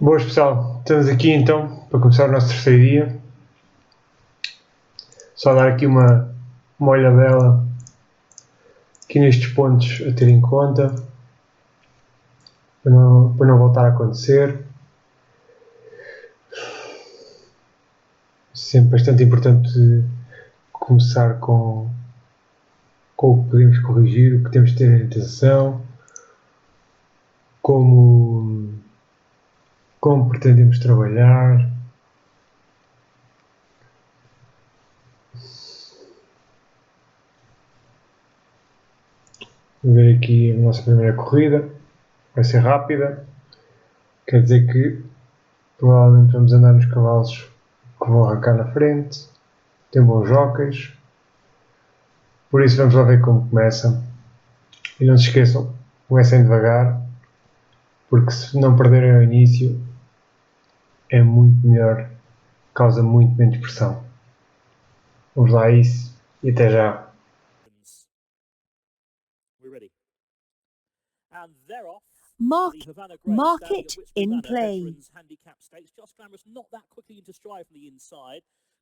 Boas pessoal, estamos aqui então para começar o nosso terceiro dia. Só dar aqui uma olhadela aqui nestes pontos a ter em conta para não voltar a acontecer. Sempre bastante importante começar com o que podemos corrigir, o que temos de ter em atenção, como pretendemos trabalhar. Vou ver aqui a nossa primeira corrida, vai ser rápida, quer dizer que provavelmente vamos andar nos cavalos que vão arrancar na frente, tem bons jockeys, por isso vamos lá ver como começa. E não se esqueçam, comecem devagar, porque se não perderem ao início é muito melhor, causa muito menos pressão. Vamos lá a isso e até já. Market in play.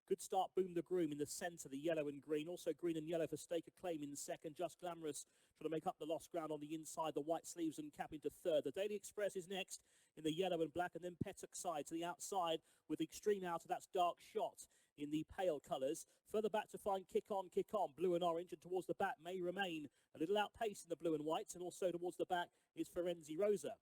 Good start, Boom the Groom in the centre, the yellow and green. Also green and yellow for Stake a Claim in second. Just Glamorous trying to make up the lost ground on the inside. The white sleeves and cap into third. The Daily Express is next in the yellow and black. And then Petuck side to the outside with Extreme Outer. That's Dark Shot in the pale colours. Further back to find Kick On, blue and orange. And towards the back may remain a little outpaced in the blue and whites. And also towards the back is Ferenzi Rosa.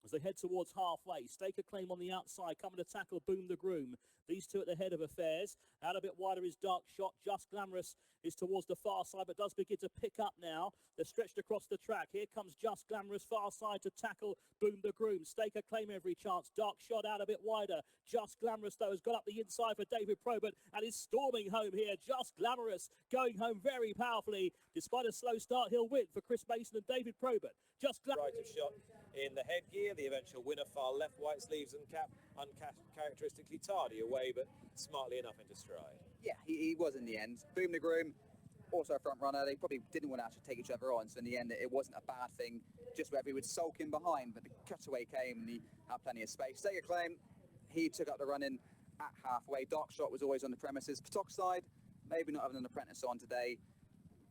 As they head towards halfway, Stake a Claim on the outside, coming to tackle Boom the Groom. These two at the head of affairs. Out a bit wider is Dark Shot. Just Glamorous is towards the far side, but does begin to pick up now. They're stretched across the track. Here comes Just Glamorous far side to tackle Boom the Groom. Stake a Claim every chance. Dark Shot out a bit wider. Just Glamorous, though, has got up the inside for David Probert and is storming home here. Just Glamorous going home very powerfully. Despite a slow start, he'll win for Chris Mason and David Probert. Just Glamorous. Right of shot in the headgear, the eventual winner far left, white sleeves and cap, uncharacteristically tardy away, but smartly enough into stride. Yeah, he was in the end. Boom the Groom, also a front runner. They probably didn't want to actually take each other on, so in the end it wasn't a bad thing, just whether he would sulk in behind, but the cutaway came and he had plenty of space. Stake a Claim, he took up the running at halfway. Dark Shot was always on the premises. Petuck side, maybe not having an apprentice on today.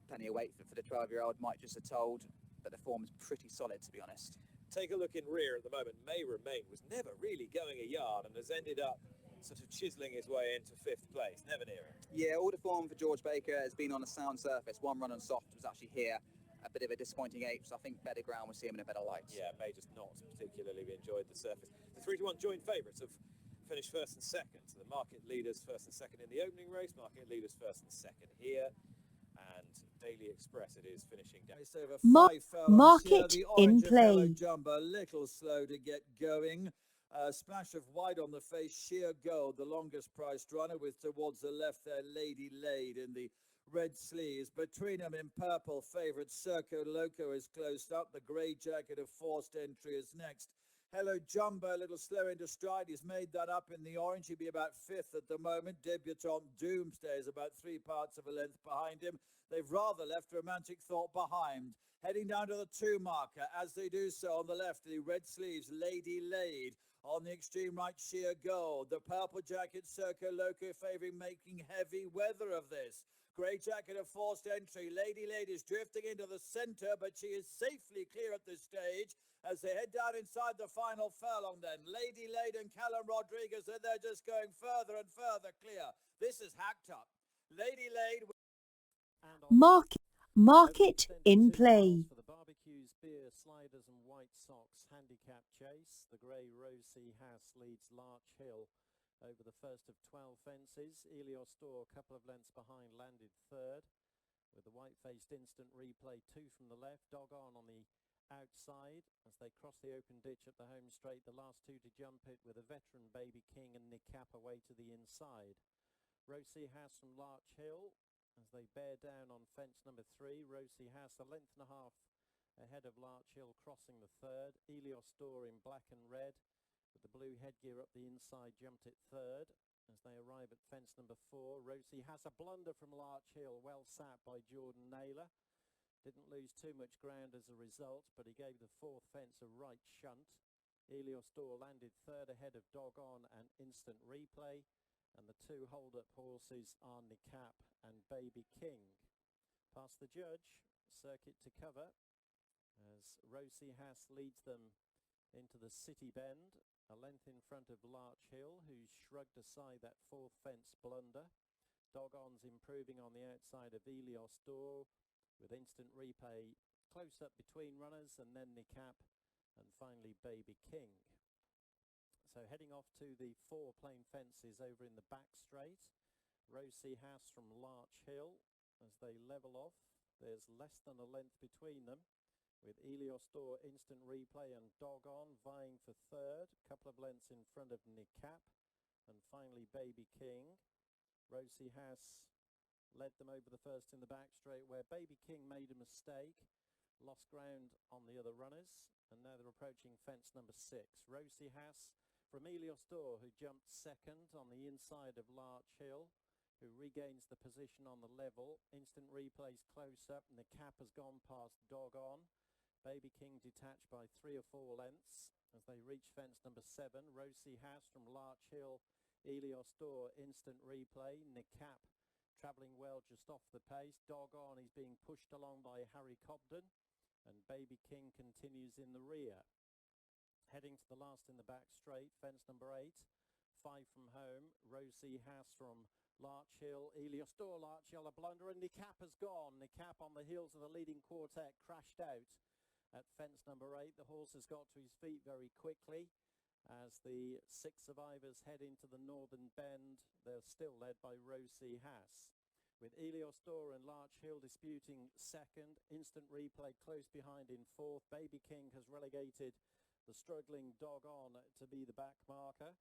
Plenty of weight for the 12-year-old, might just have told, but the form is pretty solid, to be honest. Take a look in rear at the moment. May Remain was never really going a yard and has ended up sort of chiselling his way into 5th place. Never near it. Yeah, all the form for George Baker has been on a sound surface. One run on soft was actually here. A bit of a disappointing 8th, so I think better ground will see him in a better light. Yeah, May just not particularly enjoyed the surface. The 3-to-1 joint favourites have finished first and second. So the market leaders first and second in the opening race, market leaders first and second here. And Daily Express it is finishing down. Market in play. Jumbo, a little slow to get going. Splash of white on the face, sheer gold, the longest priced runner, with towards the left there Lady Laid in the red sleeves. Between them in purple, favourite Circo Loco is closed up. The grey jacket of forced entry is next. Hello Jumbo, a little slow into stride. He's made that up in the orange. He'd be about 5th at the moment. Debutant Doomsday is about 3 parts of a length behind him. They've rather left Romantic Thought behind. Heading down to the 2 marker. As they do so on the left, the red sleeves, Lady Laid. On the extreme right, Sheer Gold. The purple jacket, Circo Loco, favouring making heavy weather of this. Grey jacket of forced entry. Lady Laid is drifting into the centre, but she is safely clear at this stage as they head down inside the final furlong then. Lady Laid and Callum Rodriguez, and they're just going further and further clear. This is hacked up. Lady Laid... Market in play. For the barbecues, beer, sliders and white socks, handicap chase. The grey Rosy Hass leads Larch Hill over the first of 12 fences. Elios Store, a couple of lengths behind, landed third. With the white-faced instant replay, 2 from the left. Dog on the outside as they cross the open ditch at the home straight. The last 2 to jump it with a veteran Baby King and Nick Cap away to the inside. Rosy Hass from Larch Hill as they bear down on fence number 3. Rosy Hass a length and a half ahead of Larch Hill, crossing the third. Elios Store in black and red with the blue headgear up the inside, jumped it third. As they arrive at fence number 4, Rosy Hass a blunder from Larch Hill, well sat by Jordan Naylor. Didn't lose too much ground as a result, but he gave the 4th fence a right shunt. Store landed third ahead of Dog On and Instant Replay, and the two hold-up horses are Nicap and Baby King. Past the judge, circuit to cover, as Rosie Hass leads them into the City Bend, a length in front of Larch Hill, who's shrugged aside that fourth fence blunder. Dog On's improving on the outside of Store, with Instant Replay close up between runners, and then Nicap, and finally Baby King. So heading off to the four plain fences over in the back straight, Rosie Hass from Larch Hill. As they level off, there's less than a length between them, with Store, Instant Replay and Dog On vying for third, a couple of lengths in front of Nicap, and finally Baby King. Rosie Hass led them over the first in the back straight, where Baby King made a mistake, lost ground on the other runners, and now they're approaching fence number 6. Rosie Hass from Store, who jumped second on the inside of Larch Hill, who regains the position on the level. Instant Replay's close up, and the cap has gone past Dog On. Baby King detached by 3 or 4 lengths as they reach fence number 7. Rosie Hass from Larch Hill, Store, Instant Replay. Nicap travelling well just off the pace. Dog On is being pushed along by Harry Cobden, and Baby King continues in the rear. Heading to the last in the back straight, fence number 8, 5 from home. Rosie Hass from Larch Hill, Store, Larch Hill, a blunder, and Nicap has gone. Nicap on the heels of the leading quartet crashed out at fence number 8. The horse has got to his feet very quickly as the 6 survivors head into the northern bend. They're still led by Rosie Hass, with Store and Larch Hill disputing second. Instant Replay close behind in fourth. Baby King has relegated the struggling Dog On to be the back marker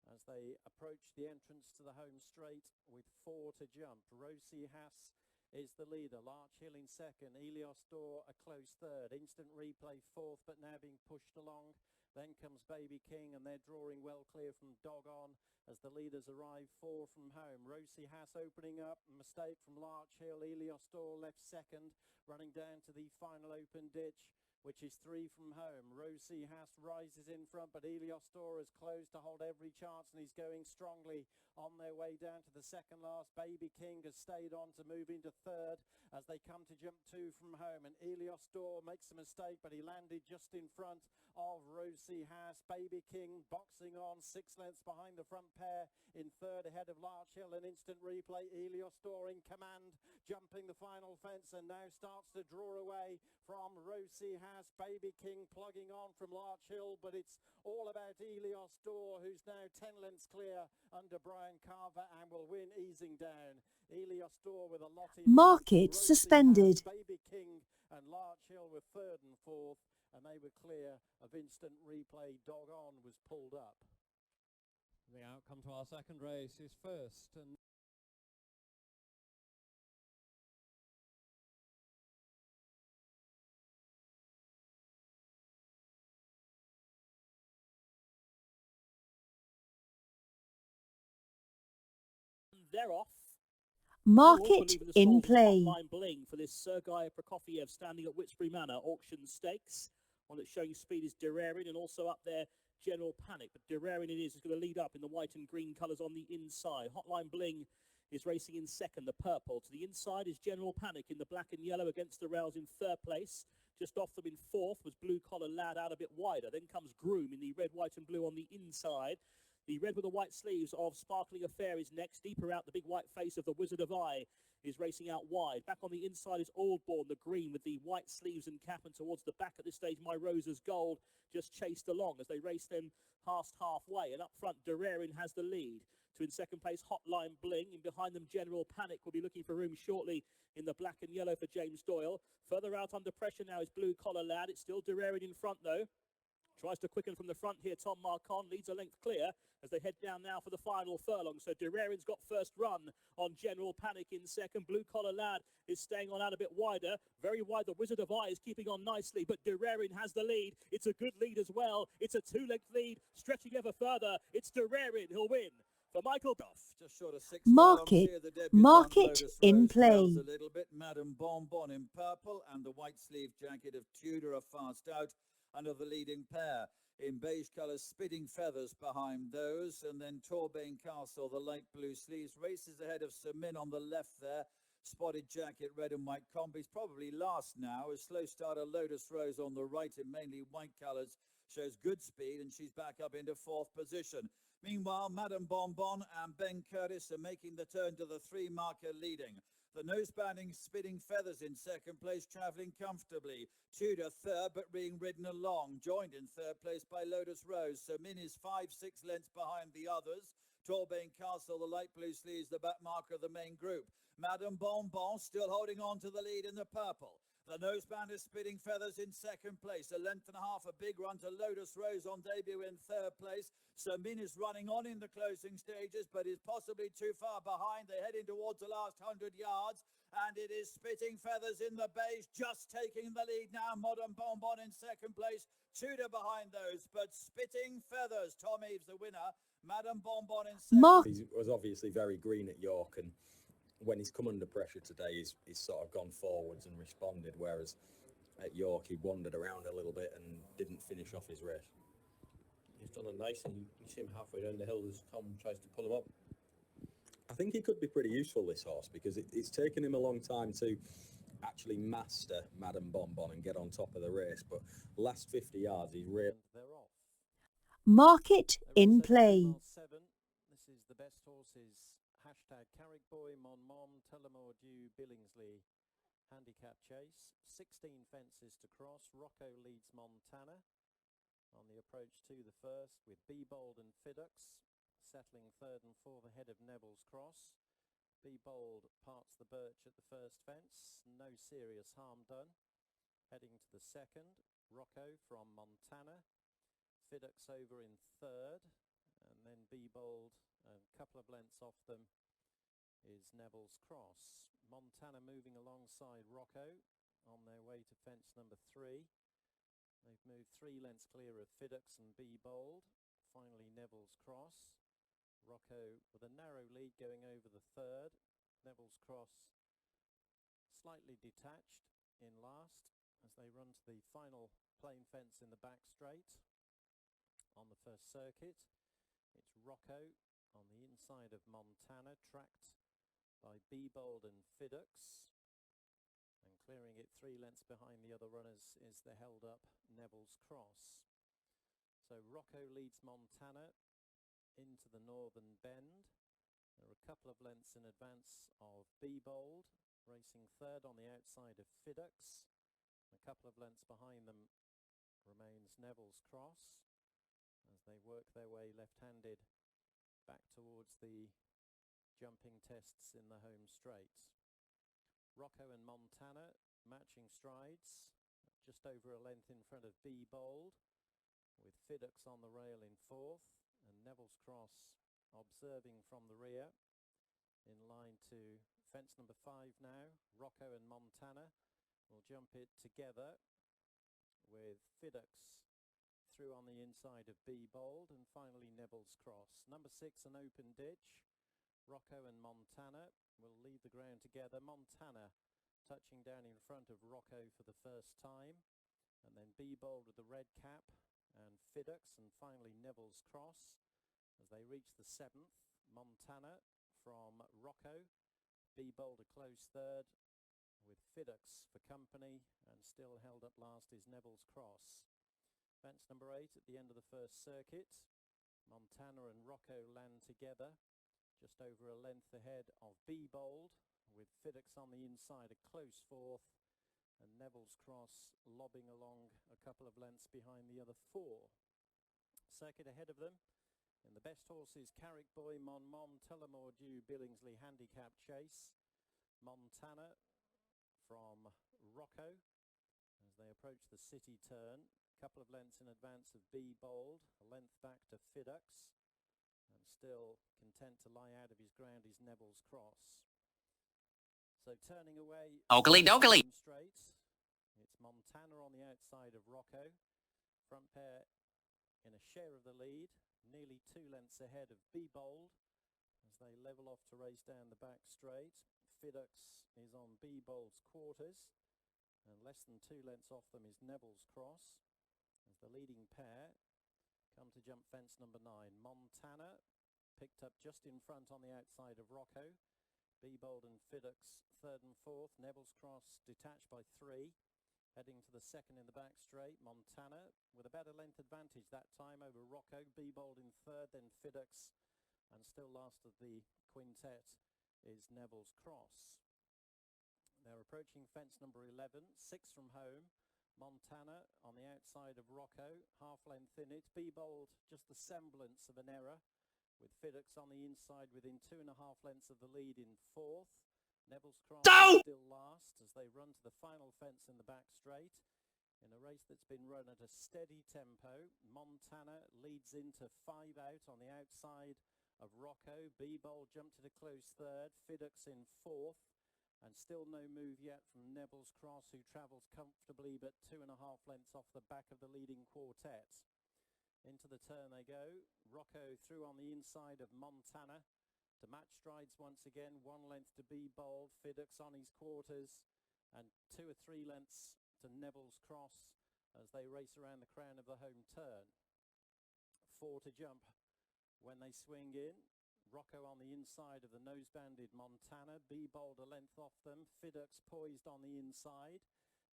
as they approach the entrance to the home straight with 4 to jump. Rosie Hass is the leader, Larch Hill in second, Store a close third, Instant Replay fourth, but now being pushed along. Then comes Baby King, and they're drawing well clear from Dog On as the leaders arrive 4 from home. Rosie Hass opening up, mistake from Larch Hill. Store left second, running down to the final open ditch, which is 3 from home. Rosie Hass rises in front, but Store is closed to hold every chance, and he's going strongly on their way down to the second last. Baby King has stayed on to move into third as they come to jump 2 from home, and Store makes a mistake, but he landed just in front of Rosie Hass. Baby King boxing on 6 lengths behind the front pair in third ahead of Larch Hill, and Instant Replay. Store in command, jumping the final fence, and now starts to draw away from Rosie Hass. Baby King plugging on from Larch Hill, but it's all about Store, who's now 10 lengths clear under Brian Carver and will win easing down. Store with a lot in Market Rosie suspended. Hass, Baby King and Larch Hill were third and fourth, and they were clear of Instant Replay. Dog On was pulled up. The outcome to our second race is first, and they're off. Market in play. Hotline Bling for this Sergei Prokofiev standing at Whitesbury Manor Auction Stakes. One that's showing speed is Derarin, and also up there General Panic. But Derarin it is going to lead up in the white and green colours on the inside. Hotline Bling is racing in second, the purple. To the inside is General Panic in the black and yellow against the rails in third place. Just off them in fourth was Blue Collar Lad out a bit wider. Then comes Groom in the red, white and blue on the inside. The red with the white sleeves of Sparkling Affair is next. Deeper out, the big white face of the Wizard of Eye is racing out wide. Back on the inside is Aldbourne, the green with the white sleeves and cap. And towards the back at this stage, My Rosa's Gold just chased along as they race them past halfway. And up front, Derarin has the lead. To in second place, Hotline Bling. And behind them, General Panic will be looking for room shortly in the black and yellow for James Doyle. Further out under pressure now is Blue Collar Lad. It's still Derarin in front, though. Tries to quicken from the front here. Tom Marcon leads a length clear as they head down now for the final furlong. So Derarin's got first run on General Panic in second. Blue Collar Lad is staying on out a bit wider. Very wide. The Wizard of Eye is keeping on nicely, but Derarin has the lead. It's a good lead as well. It's a 2-length lead. Stretching ever further. It's Derarin. He'll win. For Michael Duff. Just short of 6 Market in play. A little bit. Madame Bonbon in purple and the white sleeve jacket of Tudor are fast out. under the leading pair. In beige colours, Spitting Feathers behind those, and then Torbane Castle, the light blue sleeves, races ahead of Semin on the left there. Spotted Jacket, red and white combis, probably last now. A slow starter, Lotus Rose on the right in mainly white colours, shows good speed, and she's back up into fourth position. Meanwhile, Madame Bonbon and Ben Curtis are making the turn to the three marker leading. The nose-banding Spitting Feathers in second place, travelling comfortably. Tudor third, but being ridden along. Joined in third place by Lotus Rose. So Min is 5-6 lengths behind the others. Torbane Castle, the light blue sleeves, the back marker of the main group. Madame Bonbon still holding on to the lead in the purple. The noseband is Spitting Feathers in second place. A length and a half, a big run to Lotus Rose on debut in third place. Min is running on in the closing stages, but is possibly too far behind. They're heading towards the last 100 yards. And it is Spitting Feathers in the beige, just taking the lead now. Modern Bonbon in second place. Tudor behind those, but Spitting Feathers. Tom Eves the winner. Madame Bonbon in second. He was obviously very green at York, and when he's come under pressure today, he's sort of gone forwards and responded, whereas at York he wandered around a little bit and didn't finish off his race. He's done it nicely. You see him halfway down the hill as Tom tries to pull him up. I think he could be pretty useful, this horse, because it's taken him a long time to actually master Madame Bonbon and get on top of the race, but last 50 yards he's really... They're off. Market in play. This is the best horses. Hashtag Carrickboy, Mon, Tullamore Dew, Billingsley. Handicap chase. 16 fences to cross. Rocco leads Montana on the approach to the first, with Be Bold and Fiddux settling third and fourth ahead of Neville's Cross. Be Bold parts the birch at the first fence. No serious harm done. Heading to the second. Rocco from Montana. Fiddux over in third, and then Be Bold, a couple of lengths off them is Neville's Cross. Montana moving alongside Rocco on their way to fence number 3. They've moved 3 lengths clear of Fiddux and Be Bold. Finally Neville's Cross. Rocco with a narrow lead going over the third. Neville's Cross slightly detached in last as they run to the final plain fence in the back straight. On the first circuit, it's Rocco on the inside of Montana, tracked by Be Bold and Fiddux, and clearing it 3 lengths behind the other runners is the held up Neville's Cross. So Rocco leads Montana into the northern bend. There are a couple of lengths in advance of Be Bold, racing third on the outside of Fiddux. A couple of lengths behind them remains Neville's Cross as they work their way left-handed back towards the jumping tests in the home straight. Rocco and Montana matching strides, just over a length in front of Be Bold, with Fiddux on the rail in fourth, and Neville's Cross observing from the rear, in line to fence number 5 now. Rocco and Montana will jump it together, with Fiddux through on the inside of Be Bold, and finally Neville's Cross. Number 6, an open ditch. Rocco and Montana will leave the ground together. Montana touching down in front of Rocco for the first time, and then Be Bold with the red cap and Fiddux, and finally Neville's Cross as they reach the 7th. Montana from Rocco, Be Bold a close third, with Fiddux for company, and still held up last is Neville's Cross. Fence number 8 at the end of the first circuit. Montana and Rocco land together, just over a length ahead of Be Bold, with Fiddux on the inside a close fourth, and Neville's Cross lobbing along a couple of lengths behind the other 4. Circuit ahead of them, in the best horses, Carrickboy, Mon, Tullamore Dew, Billingsley handicap chase. Montana from Rocco as they approach the city turn, a couple of lengths in advance of Be Bold, a length back to Fiddux, and still content to lie out of his ground is Neville's Cross. So turning away straight, it's Montana on the outside of Rocco, front pair in a share of the lead, nearly 2 lengths ahead of Be Bold as they level off to race down the back straight. Fiddux is on Be Bold's quarters, and less than 2 lengths off them is Neville's Cross, The leading pair come to jump fence number 9. Montana picked up just in front on the outside of Rocco. Be Bold and Fiddux third and fourth. Neville's Cross detached by 3. Heading to the second in the back straight. Montana with a better length advantage that time over Rocco. Be Bold in third, then Fiddux. And still last of the quintet is Neville's Cross. They're approaching fence number 11, 6 from home. Montana on the outside of Rocco, half length in it. Be Bold, just the semblance of an error, with Fiddux on the inside within 2.5 lengths of the lead in fourth. Neville's Cross still last as they run to the final fence in the back straight. In a race that's been run at a steady tempo, Montana leads into 5 out on the outside of Rocco. Be Bold jumped to the close third. Fiddux in fourth. And still no move yet from Neville's Cross, who travels comfortably but 2.5 lengths off the back of the leading quartet. Into the turn they go. Rocco through on the inside of Montana to match strides once again. 1 length to Be Bold. Fiddux on his quarters and 2 or 3 lengths to Neville's Cross as they race around the crown of the home turn. 4 to jump when they swing in. Rocco on the inside of the nose-banded Montana. Be Bold a length off them. Fiddux poised on the inside.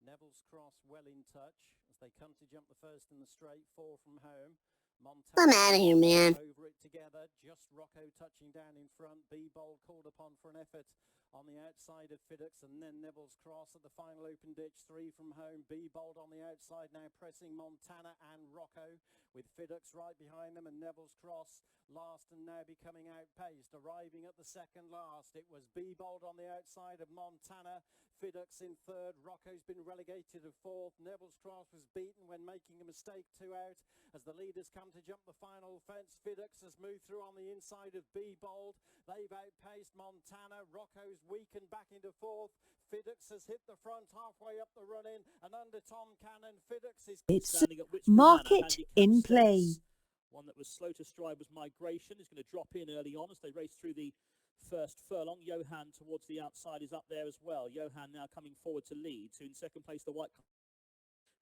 Neville's Cross well in touch as they come to jump the first in the straight. 4 from home. Montana I'm out of here, man. over it together. Just Rocco touching down in front. Be Bold called upon for an effort on the outside of Fiddux, and then Neville's Cross at the final open ditch. 3 from home. Be Bold on the outside now pressing Montana and Rocco, with Fiddux right behind them and Neville's Cross last and now becoming outpaced. Arriving at the second last, it was Be Bold on the outside of Montana. Fiddux in third. Rocco's been relegated to fourth. Neville's Cross was beaten when making a mistake 2 out. As the leaders come to jump the final fence, Fiddux has moved through on the inside of Be Bold. They've outpaced Montana. Rocco's weakened back into fourth. Fiddux has hit the front halfway up the run-in, and under Tom Cannon, Fiddux is It's standing at Which Market Banana, in handicap Play. stakes. One that was slow to stride was Migration. Is going to drop in early on as they race through the first furlong. Johan towards the outside is up there as well. Johan now coming forward to lead. So in second place, the white.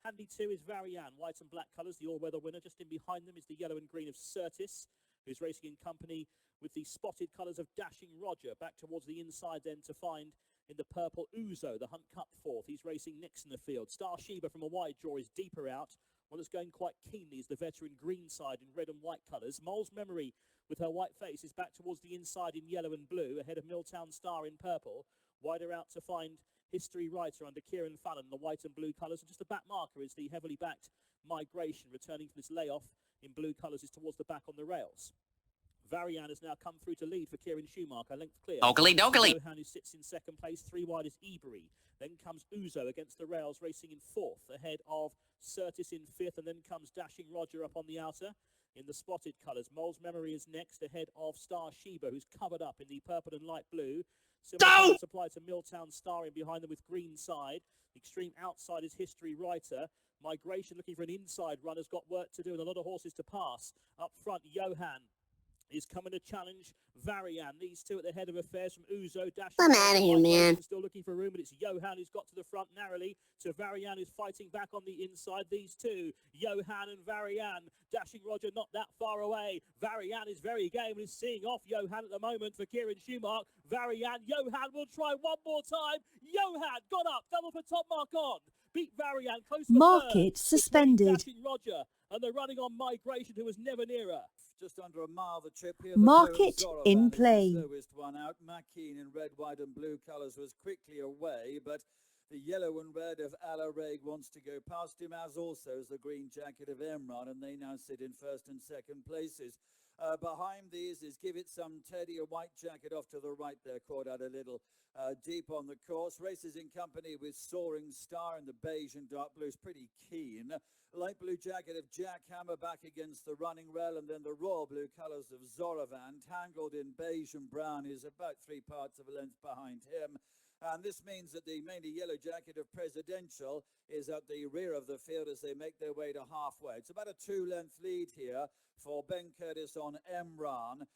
Handy 2 is Varian, white and black colours, the all-weather winner. Just in behind them is the yellow and green of Certis, who's racing in company with the spotted colours of Dashing Roger. Back towards the inside then to find in the purple Uzo, the Hunt Cup fourth. He's racing next in the field. Star Sheba from a wide draw is deeper out. One that's going quite keenly is the veteran green side in red and white colours. Mole's Memory with her white face is back towards the inside in yellow and blue, ahead of Milltown Star in purple. Wider out to find History Writer under Kieran Fallon, the white and blue colours. And just the back marker is the heavily backed Migration, returning from this layoff in blue colours, is towards the back on the rails. Varian has now come through to lead for Kieran Schumacher, length clear. Johan, who sits in second place. 3 wide is Ebury. Then comes Uzo against the rails, racing in fourth, ahead of Certis in fifth, and then comes Dashing Roger up on the outer in the spotted colours. Mole's Memory is next, ahead of Star Sheba, who's covered up in the purple and light blue. Similar supply to Milltown Star in behind them with green side. Extreme outside is History Writer. Migration looking for an inside run, has got work to do and a lot of horses to pass. Up front, Johan is coming to challenge Varian. These two at the head of affairs from Uzo. I'm out of here, man. Still looking for room, but it's Johan who's got to the front narrowly. So Varian is fighting back on the inside. These two, Johan and Varian. Dashing Roger not that far away. Varian is very game and is seeing off Johan at the moment for Kieran Schumacher. Varian, Johan will try one more time. Johan got up, double for top mark on. Beat Varian close to Market third. suspended. Dashing Roger and they're running on Migration, who was never nearer. Just under a mile the trip here. Market in Play. The slowest one out. Makeen in red, white and blue colours was quickly away, but the yellow and red of Alarig wants to go past him, as also as the green jacket of Emron, and they now sit in first and second places. Behind these is Give It Some Teddy, a white jacket off to the right there, caught out a little deep on the course. Races in company with Soaring Star in the beige and dark blues, pretty keen. Light blue jacket of Jack Hammer back against the running rail, and then the royal blue colours of Zoravan, tangled in beige and brown, is about 3 parts of a length behind him. And this means that the mainly yellow jacket of Presidential is at the rear of the field as they make their way to halfway. It's about a 2-length lead here for Ben Curtis on Emran.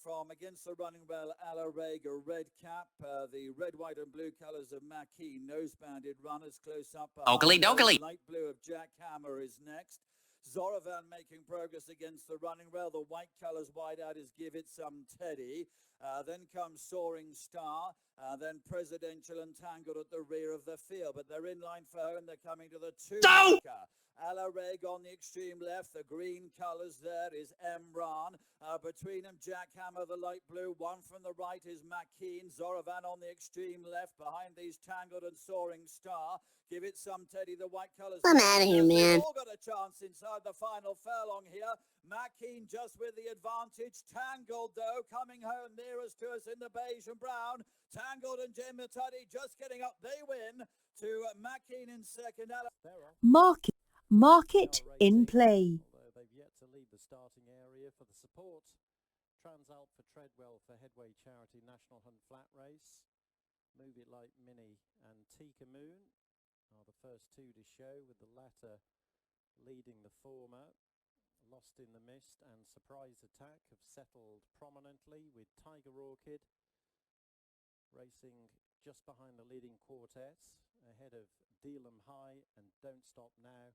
From against the running rail, Alarig, a red cap. The red, white and blue colours of Makeen, nose-banded runners close up. Light blue of Jack Hammer is next. Zoravan making progress against the running rail. The white colours wide out is Give It Some Teddy. Then comes Soaring Star. Then Presidential and Tangled at the rear of the field. But they're in line for home. They're coming to the two. Alareg on the extreme left. The green colours there is Emran. Between them, Jackhammer, the light blue. One from the right is Makeen. Zoravan on the extreme left. Behind these Tangled and Soaring Star. Give It Some Teddy, the white colours. I'm out of here, man. They've all got a chance inside the final furlong here. Makeen just with the advantage. Tangled, though, coming home nearest to us in the beige and brown. Tangled and Gemma Tuddy just getting up. They win to Makeen in second. Market in play. Although they've yet to leave the starting area for the support. Transalp for Treadwell for Headway Charity National Hunt Flat Race. Move It Like Mini and Tika Moon are the first two to show, with the latter leading the former. Lost in the Mist and Surprise Attack have settled prominently, with Tiger Orchid racing just behind the leading quartets, ahead of Deal'em High and Don't Stop Now,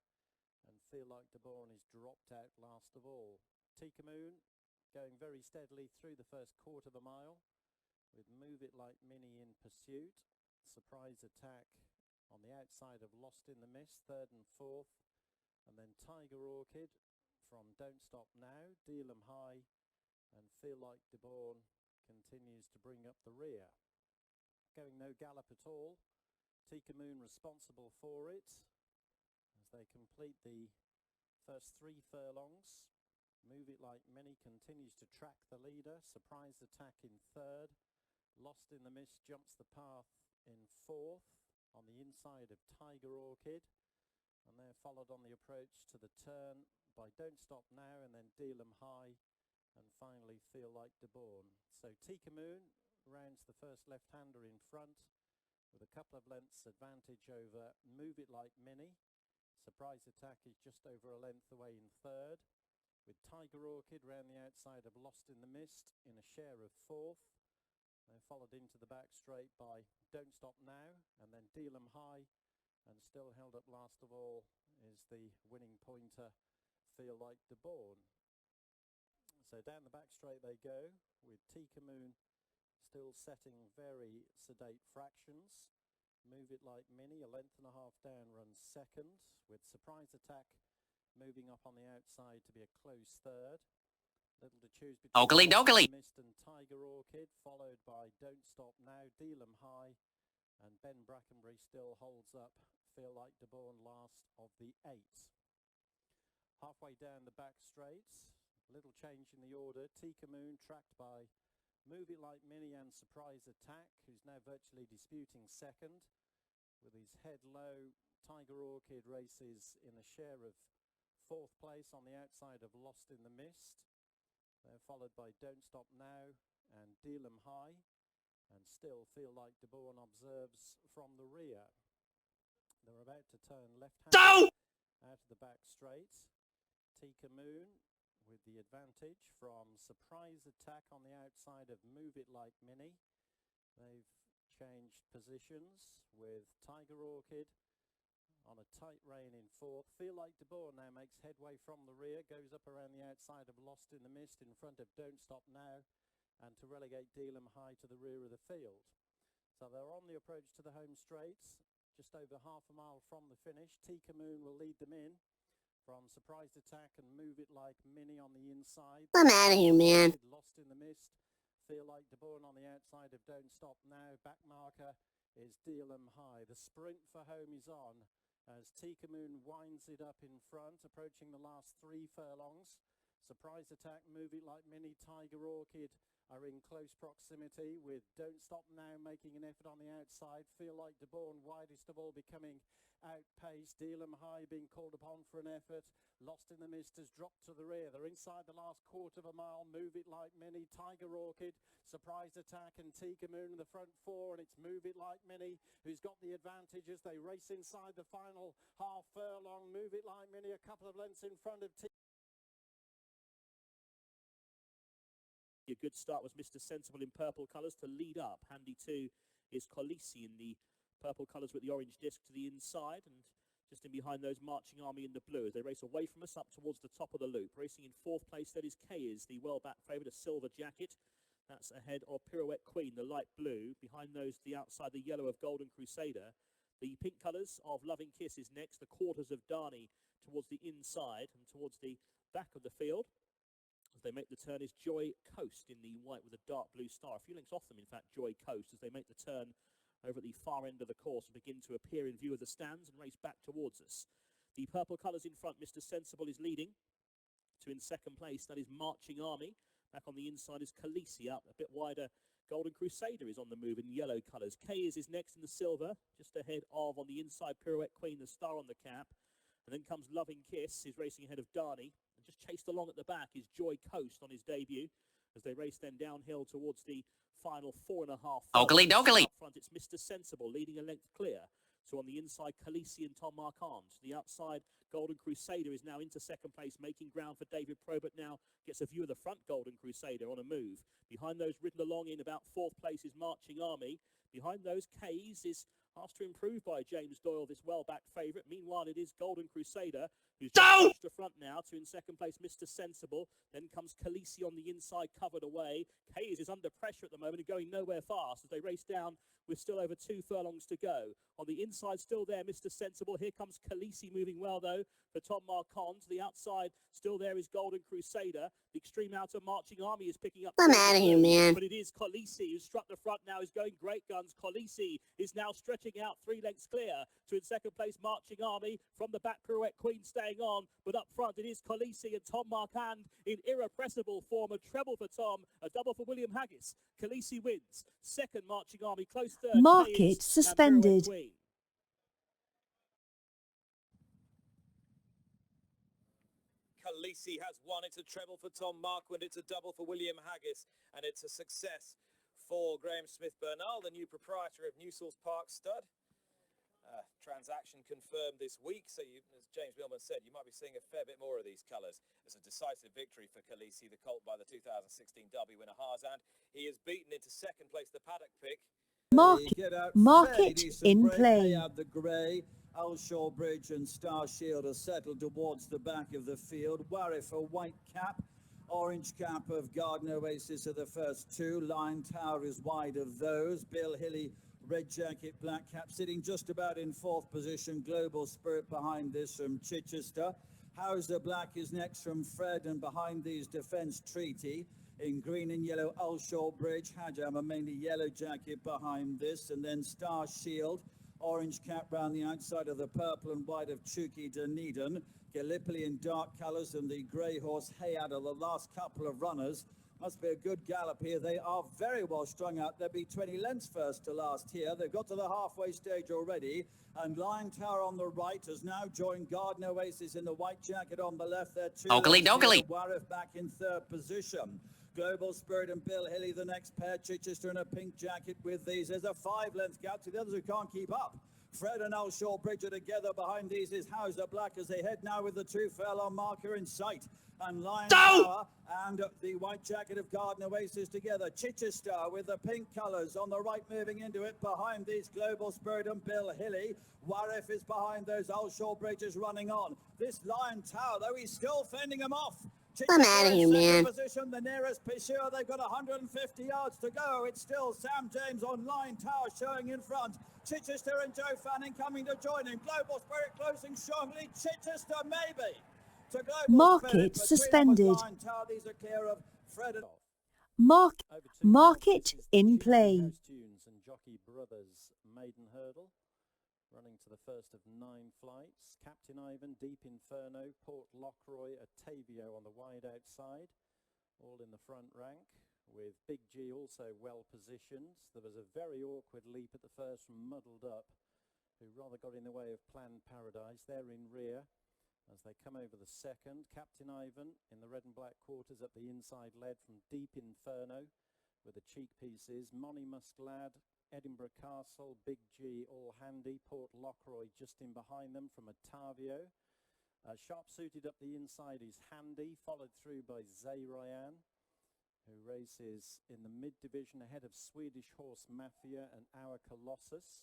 and Feel Like the Born is dropped out last of all. Tika Moon going very steadily through the first quarter of the mile, with Move It Like Mini in pursuit. Surprise Attack on the outside of Lost in the Mist, third and fourth, and then Tiger Orchid from Don't Stop Now, Deal'em High and Feel Like the Born continues to bring up the rear. Going no gallop at all, Tika Moon responsible for it as they complete the first 3 furlongs. Move It Like Mini continues to track the leader. Surprise Attack in third. Lost in the Mist jumps the path in fourth on the inside of Tiger Orchid, and they're followed on the approach to the turn by Don't Stop Now and then Deal'em High, and finally Feel Like the Born. So Tika Moon rounds the first left-hander in front with a couple of lengths advantage over Move It Like Mini. Surprise Attack is just over a length away in third, with Tiger Orchid round the outside of Lost in the Mist in a share of fourth. They're followed into the back straight by Don't Stop Now and then Deal'em High, and still held up last of all is the winning pointer Feel Like the Born. So down the back straight they go, with Tika Moon still setting very sedate fractions. Move It Like Mini, a length and a half down, runs second, with Surprise Attack moving up on the outside to be a close third. Little to choose between Mist and Tiger Orchid, followed by Don't Stop Now, Deal'em High, and Ben Brackenbury still holds up Feel Like the Born last of the 8. Halfway down the back straight, little change in the order. Tika Moon tracked by Move It Like Mini and Surprise Attack, who's now virtually disputing second. With his head low, Tiger Orchid races in a share of fourth place on the outside of Lost in the Mist. They're followed by Don't Stop Now and Deal'em High, and still Feel Like the Born observes from the rear. They're about to turn left-hand out of the back straight. Tika Moon with the advantage from Surprise Attack on the outside of Move It Like Mini. They've changed positions, with Tiger Orchid on a tight rein in fourth. Feel Like the Born now makes headway from the rear, goes up around the outside of Lost in the Mist in front of Don't Stop Now, and to relegate Deal'em High to the rear of the field. So they're on the approach to the home straight, just over half a mile from the finish. Tika Moon will lead them in from Surprise Attack and Move It Like Mini on the inside. I'm out of here, man. Lost in the Mist, Feel Like the Born on the outside of Don't Stop Now. Back marker is Deal'em High. The sprint for home is on as Tika Moon winds it up in front, approaching the last 3 furlongs. Surprise Attack, Move It Like Mini, Tiger Orchid are in close proximity, with Don't Stop Now making an effort on the outside. Feel Like the Born, widest of all, becoming outpaced. Deal'em High being called upon for an effort. Lost in the Mist has dropped to the rear. They're inside the last quarter of a mile. Move It Like Mini, Tiger Orchid, Surprise Attack and Tika Moon in the front 4, and it's Move It Like Mini who's got the advantage as they race inside the final half furlong. Move It Like Mini a couple of lengths in front of Tika. A good start was Mr. Sensible in purple colours to lead up. Handy 2 is Colisi in the purple colours with the orange disc to the inside, and just in behind those marching army in the blue as they race away from us up towards the top of the loop. Racing in 4th place, that is Kayes, the well-backed favourite, a silver jacket. That's ahead of Pirouette Queen, the light blue. Behind those, the outside, the yellow of Golden Crusader. The pink colours of Loving Kiss is next. The quarters of Darney towards the inside and towards the back of the field. As they make the turn is Joy Coast in the white with a dark blue star. A few lengths off them, in fact, Joy Coast, as they make the turn over at the far end of the course and begin to appear in view of the stands and race back towards us. The purple colours in front, Mr. Sensible is leading. To in 2nd place, that is Marching Army. Back on the inside is Khaleesi up a bit wider. Golden Crusader is on the move in yellow colours. Kayes is next in the silver, just ahead of, on the inside, Pirouette Queen, the star on the cap. And then comes Loving Kiss, who's racing ahead of Darney. And just chased along at the back is Joy Coast on his debut, as they race then downhill towards the final 4.5. Oakley dokley. Up front, it's Mr. Sensible leading a length clear. So on the inside, Khaleesi and Tom Marquand. The outside, Golden Crusader is now into 2nd place, making ground for David Probert now. Gets a view of the front Golden Crusader on a move. Behind those, ridden along in about 4th place is Marching Army. Behind those, Kayes is asked to improve by James Doyle, this well-backed favourite. Meanwhile, it is Golden Crusader, who's just pushed the front now to in 2nd place, Mr. Sensible. Then comes Khaleesi on the inside, covered away. Kayes is under pressure at the moment and going nowhere fast as they race down with still over 2 furlongs to go. On the inside, still there, Mr. Sensible. Here comes Khaleesi moving well, though, for Tom Marquand. To the outside, still there is Golden Crusader. The extreme outer Marching Army is picking up. I'm out of here, man. But it is Khaleesi who struck the front now, is going great guns. Khaleesi is now stretching out 3 lengths clear to in 2nd place, Marching Army. From the back, Pirouette Queen staying on. But up front, it is Khaleesi and Tom Marquand in irrepressible form. A treble for Tom, a double for William Haggis. Khaleesi wins. 2nd, Marching Army, close 3rd. Market Kayes suspended. and Pirouette Queen. Khaleesi has won. It's a treble for Tom Marquand. It's a double for William Haggis. And it's a success for Graham Smith-Bernal, the new proprietor of Newsall's Park Stud. Transaction confirmed this week. So, as James Millman said, you might be seeing a fair bit more of these colours. It's a decisive victory for Khaleesi, the colt by the 2016 Derby winner Harzand. He has beaten into 2nd place the paddock pick. Market in play. The grey, Alshaw Bridge and Star Shield are settled towards the back of the field. Warif a white cap, orange cap of Garden Oasis are the first 2. Lion Tower is wide of those. Bill Hilly, red jacket, black cap, sitting just about in 4th position. Global Spirit behind this from Chichester. Hauser Black is next from Fred, and behind these Defence Treaty. In green and yellow, Alshaw Bridge, Hajam, a mainly yellow jacket behind this, and then Star Shield, orange cap round the outside of the purple and white of Chuki Dunedin. Gallipoli in dark colours, and the grey horse Hayad are the last couple of runners. Must be a good gallop here. They are very well strung out. They'll be 20 lengths first to last here. They've got to the halfway stage already. And Lion Tower on the right has now joined Garden Oasis in the white jacket on the left. They're 2 Oakley dokley. Warif back in 3rd position. Global Spirit and Bill Hilly, the next pair. Chichester in a pink jacket with these. There's a 5-length gap to the others who can't keep up. Fred and Alshaw Bridge are together. Behind these is Hauser Black as they head now with the 2 furlong marker in sight. And Lion Tower and the white jacket of Garden Oasis together. Chichester with the pink colours on the right moving into it. Behind these Global Spirit and Bill Hilly. Warif is behind those. Alshaw Bridge is running on. This Lion Tower, though, he's still fending them off. I'm out of here, man. Position, the nearest pursuer, they've got 150 yards to go. It's still Sam James on Lion Tower showing in front. Chichester and Joe Fanning coming to join him. Global Spirit closing strongly. Chichester maybe. To Global Market suspended. Lion Tower, these are clear of Fred and... Market in play. Tunes and Jockey Brothers Maiden Hurdle. Running to the first of 9 flights. Captain Ivan, Deep Inferno, Port Lockroy, Otavio on the wide outside. All in the front rank, with Big G also well positioned. There was a very awkward leap at the first from Muddled Up, who rather got in the way of Planned Paradise. They're in rear as they come over the second. Captain Ivan in the red and black quarters up the inside led from Deep Inferno with the cheek pieces. Money Musk Lad, Edinburgh Castle, Big G all handy. Port Lockroy just in behind them from Otavio. Sharp suited up the inside is Handy, followed through by Zay Ryan, who races in the mid-division ahead of Swedish Horse Mafia and Our Colossus.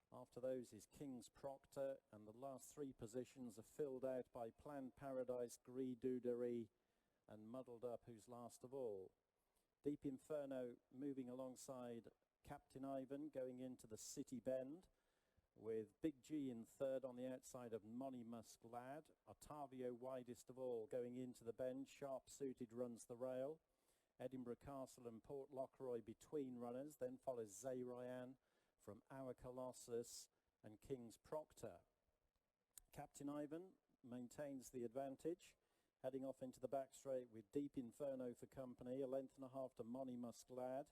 After those is King's Proctor, and the last three positions are filled out by Planned Paradise, Doodery, and Muddled Up, who's last of all. Deep Inferno moving alongside Captain Ivan going into the City Bend, with Big G in third on the outside of Monymusk Lad. Ottavio widest of all going into the bend. Sharp Suited runs the rail. Edinburgh Castle and Port Lockroy between runners. Then follows Zayrayan from Our Colossus and King's Proctor. Captain Ivan maintains the advantage, heading off into the back straight with Deep Inferno for company. A length and a half to Monymusk Lad,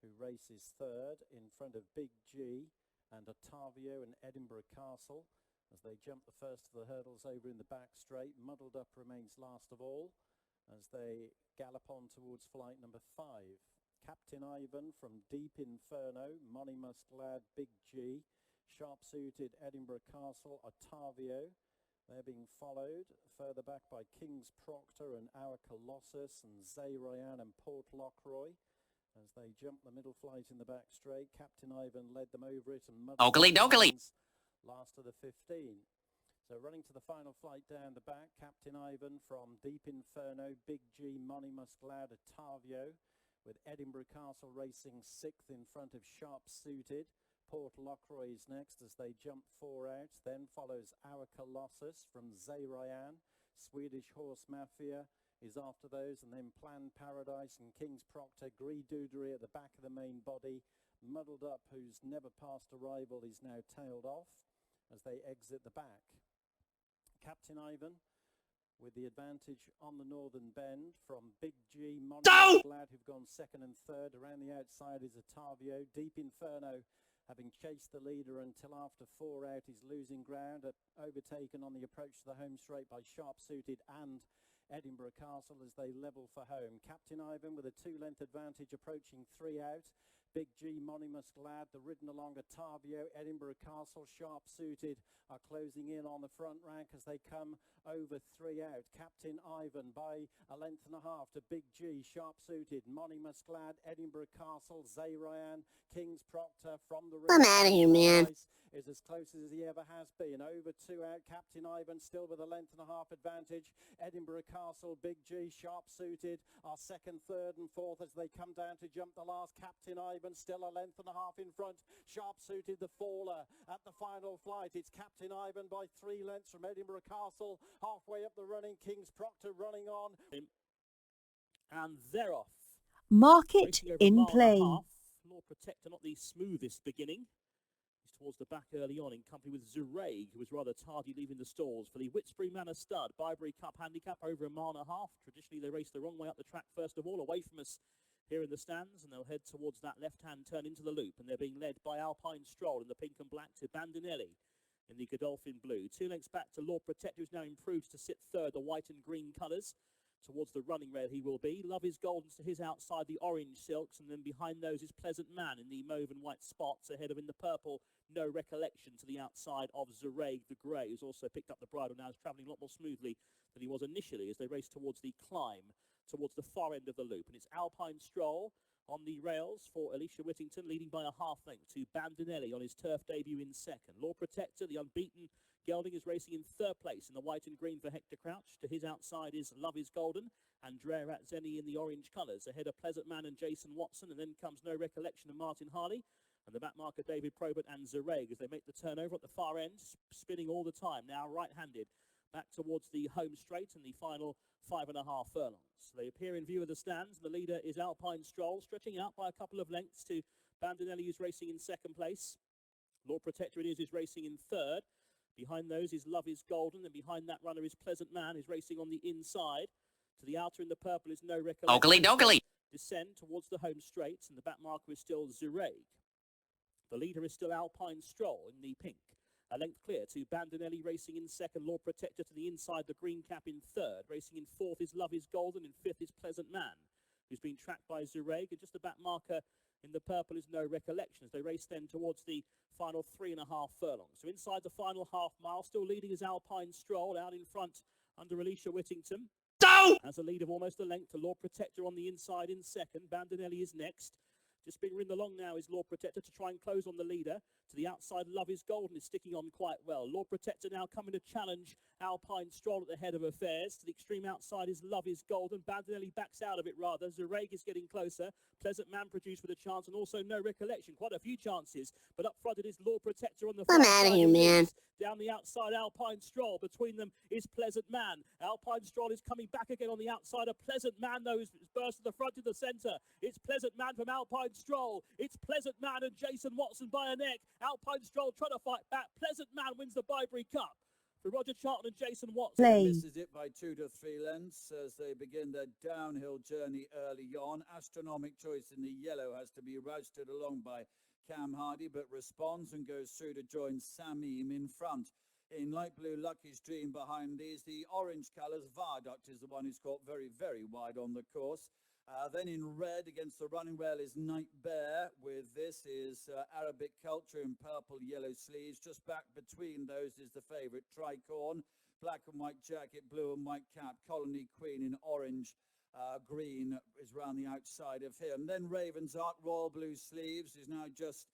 who races third in front of Big G and Ottavio and Edinburgh Castle as they jump the first of the hurdles over in the back straight. Muddled Up remains last of all as they gallop on towards flight number 5. Captain Ivan from Deep Inferno, Monymusk Lad, Big G, Sharp Suited, Edinburgh Castle, Ottavio. They're being followed further back by King's Proctor and Our Colossus and Zayrayan and Port Lockroy. As they jump the middle flight in the back straight, Captain Ivan led them over it and Oakley dokley. Last of the 15. So running to the final flight down the back, Captain Ivan from Deep Inferno, Big G, Monymusk Lad, Ottavio, with Edinburgh Castle racing 6th in front of Sharp Suited. Port Lockroy is next as they jump 4 out. Then follows Our Colossus from Zayrayan. Swedish Horse Mafia is after those, and then Planned Paradise and King's Proctor. Doodery at the back of the main body. Muddled Up, who's never passed a rival, is now tailed off as they exit the back. Captain Ivan with the advantage on the northern bend from Big G, Monymusk Lad, who've gone second and third. Around the outside is Ottavio. Deep Inferno, having chased the leader until after 4 out, is losing ground, overtaken on the approach to the home straight by Sharp Suited and Edinburgh Castle as they level for home. Captain Ivan with a 2-length advantage approaching 3 out. Big G, Monymusk Lad, the ridden along Ottavio, Edinburgh Castle, Sharp Suited are closing in on the front rank as they come over 3 out. Captain Ivan by a length and a half to Big G, Sharp Suited, Monymusk Lad, Edinburgh Castle, Zayrayan, King's Proctor from the I'm out of here, man. Is as close as he ever has been. Over 2 out. Captain Ivan still with a length and a half advantage. Edinburgh Castle, Big G, Sharp Suited are second, third and fourth as they come down to jump the last. Captain Ivan still a length and a half in front. Sharp Suited the faller at the final flight. It's Captain Ivan by 3 lengths from Edinburgh Castle. Halfway up the running, King's Proctor running on. And they're off. Market in play. Lord Protector, not the smoothest beginning. Towards the back early on in company with Zureg, who was rather tardy leaving the stalls for the Whitsbury Manor Stud Byberry Cup handicap over a mile and a half. Traditionally, they race the wrong way up the track first of all, away from us here in the stands, and they'll head towards that left-hand turn into the loop, and they're being led by Alpine Stroll in the pink and black to Bandinelli in the Godolphin blue. 2 lengths back to Lord Protector, who's now improved to sit third, the white and green colours. Towards the running rail he will be. Love is Golden to his outside, the orange silks, and then behind those is Pleasant Man in the mauve and white spots. Ahead of in the purple, No Recollection to the outside of Zureg the grey, who's also picked up the bridle now. Is travelling a lot more smoothly than he was initially as they race towards the climb, towards the far end of the loop. And it's Alpine Stroll on the rails for Alicia Whittington, leading by a half length to Bandinelli on his turf debut in second. Lord Protector, the unbeaten Gelding, is racing in third place in the white and green for Hector Crouch. To his outside is Love is Golden. Andrea Razzeni in the orange colours. Ahead of Pleasant Man and Jason Watson. And then comes No Recollection of Martin Harley. And the back marker David Probert and Zureg as they make the turnover at the far end. Spinning all the time. Now right-handed. Back towards the home straight and the final 5.5 furlongs. They appear in view of the stands. The leader is Alpine Stroll, stretching out by a couple of lengths to Bandinelli, who's racing in second place. Lord Protector it is racing in third. Behind those is Love is Golden, and behind that runner is Pleasant Man, who's racing on the inside. To the outer in the purple is No Recollection. Oakley dokley. Descend towards the home straight, and the back marker is still Zureg. The leader is still Alpine Stroll in the pink. A length clear to Bandinelli racing in second. Lord Protector to the inside, the green cap in third. Racing in fourth is Love is Golden, in fifth is Pleasant Man, who's been tracked by Zureg. And just the back marker in the purple is No Recollection as they race then towards the final 3.5 furlongs. So inside the final half mile, still leading is Alpine Stroll, out in front under Alicia Whittington. As a lead of almost a length to Lord Protector on the inside in second. Bandinelli is next. Just being ridden along now is Lord Protector to try and close on the leader. To the outside, Love is Golden is sticking on quite well. Lord Protector now coming to challenge Alpine Stroll at the head of affairs. To the extreme outside is Love is Golden. Bandinelli backs out of it rather. Zareg is getting closer. Pleasant Man produced with a chance and also No Recollection. Quite a few chances. But up front it is Lord Protector on the I'm out of here, man. Down the outside, Alpine Stroll. Between them is Pleasant Man. Alpine Stroll is coming back again on the outside. A Pleasant Man, though, is burst to the front to the centre. It's Pleasant Man from Alpine Stroll. It's Pleasant Man and Jason Watson by a neck. Alpine Stroll trying to fight back. Pleasant Man wins the Byberry Cup. For Roger Charlton and Jason Watson. Misses it by 2 to 3 lengths as they begin their downhill journey early on. Astronomic Choice in the yellow has to be rousted along by Cam Hardy, but responds and goes through to join Samim in front. In light blue, Lucky's Dream behind these. The orange colours, Viaduct is the one who's caught very, very wide on the course. Then in red against the running rail is Night Bear. With this is Arabic Culture in purple, yellow sleeves. Just back between those is the favourite, Tricorn. Black and white jacket, blue and white cap. Colony Queen in orange. Green is round the outside of him. Then Raven's Arc, royal blue sleeves, is now just